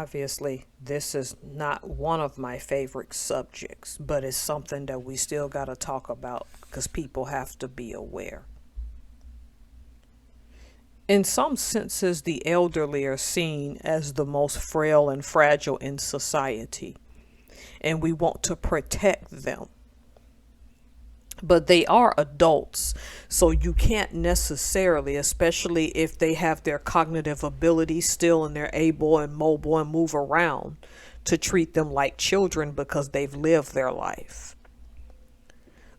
Obviously, this is not one of my favorite subjects, but it's something that we still got to talk about because people have to be aware. In some senses, the elderly are seen as the most frail and fragile in society, and we want to protect them. But they are adults, so you can't necessarily, especially if they have their cognitive abilities still and they're able and mobile and move around, to treat them like children because they've lived their life.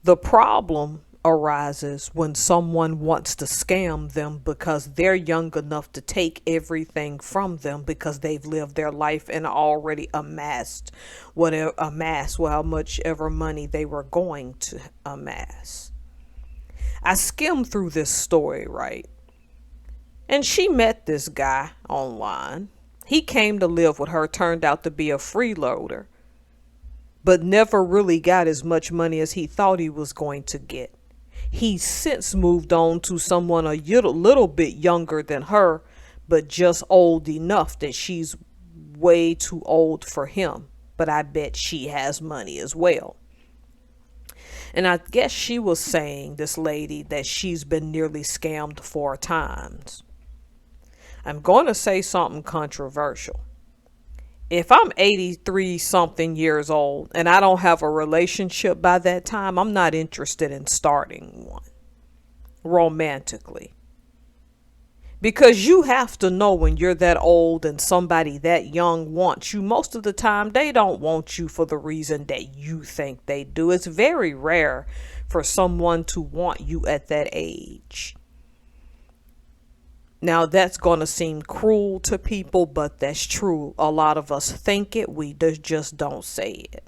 The problem arises when someone wants to scam them because they're young enough to take everything from them because they've lived their life and already amassed well, how much ever money they were going to amass. I skimmed through this story, right? And she met this guy online. He came to live with her, turned out to be a freeloader, but never really got as much money as he thought he was going to get. He's since moved on to someone a little bit younger than her, but just old enough that she's way too old for him. But I bet she has money as well. And I guess she was saying, this lady, that she's been nearly scammed 4 times. I'm going to say something controversial. If I'm 83 something years old and I don't have a relationship by that time, I'm not interested in starting one romantically. Because you have to know when you're that old and somebody that young wants you, most of the time they don't want you for the reason that you think they do. It's very rare for someone to want you at that age. Now, that's going to seem cruel to people, but that's true. A lot of us think it, we just don't say it.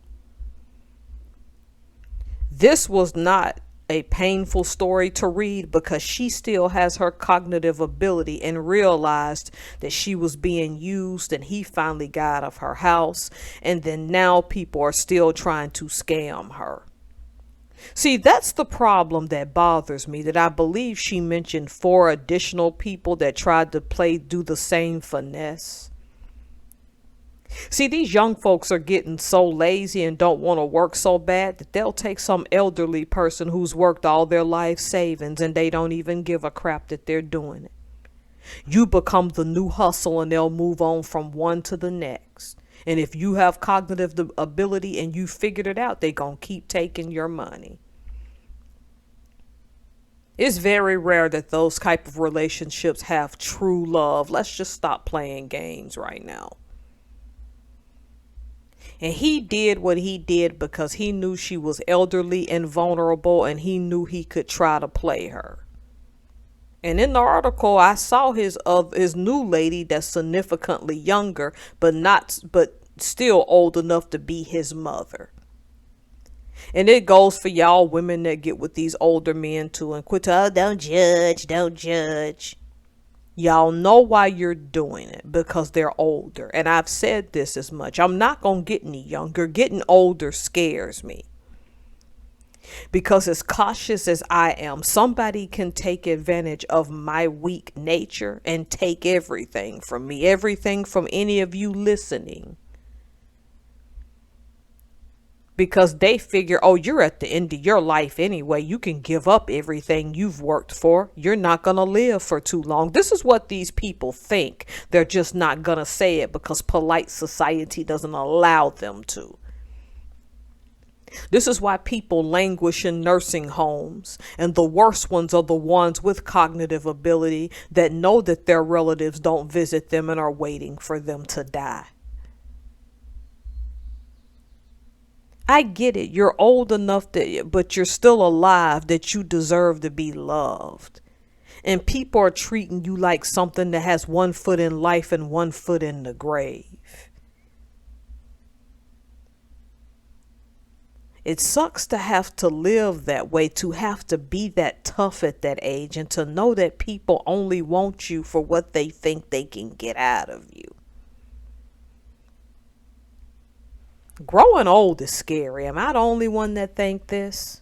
This was not a painful story to read because she still has her cognitive ability and realized that she was being used, and he finally got out of her house, and then now people are still trying to scam her. See, that's the problem that bothers me, that I believe she mentioned 4 additional people that tried to do the same finesse. See, these young folks are getting so lazy and don't want to work so bad that they'll take some elderly person who's worked all their life savings and they don't even give a crap that they're doing it. You become the new hustle and they'll move on from one to the next. And if you have cognitive ability and you figured it out, they're going to keep taking your money. It's very rare that those type of relationships have true love. Let's just stop playing games right now. And he did what he did because he knew she was elderly and vulnerable, and he knew he could try to play her. And in the article, I saw his new lady that's significantly younger, but still old enough to be his mother. And it goes for y'all women that get with these older men too and quit. Oh, don't judge. Y'all know why you're doing it, because they're older. And I've said this as much. I'm not gonna get any younger. Getting older scares me. Because as cautious as I am, somebody can take advantage of my weak nature and take everything from me, everything from any of you listening. Because they figure, oh, you're at the end of your life anyway. You can give up everything you've worked for. You're not going to live for too long. This is what these people think. They're just not going to say it because polite society doesn't allow them to. This is why people languish in nursing homes, and the worst ones are the ones with cognitive ability that know that their relatives don't visit them and are waiting for them to die. I get it. You're old enough but you're still alive, that you deserve to be loved. And people are treating you like something that has 1 foot in life and 1 foot in the grave. It sucks to have to live that way, to have to be that tough at that age, and to know that people only want you for what they think they can get out of you. Growing old is scary. Am I the only one that think this?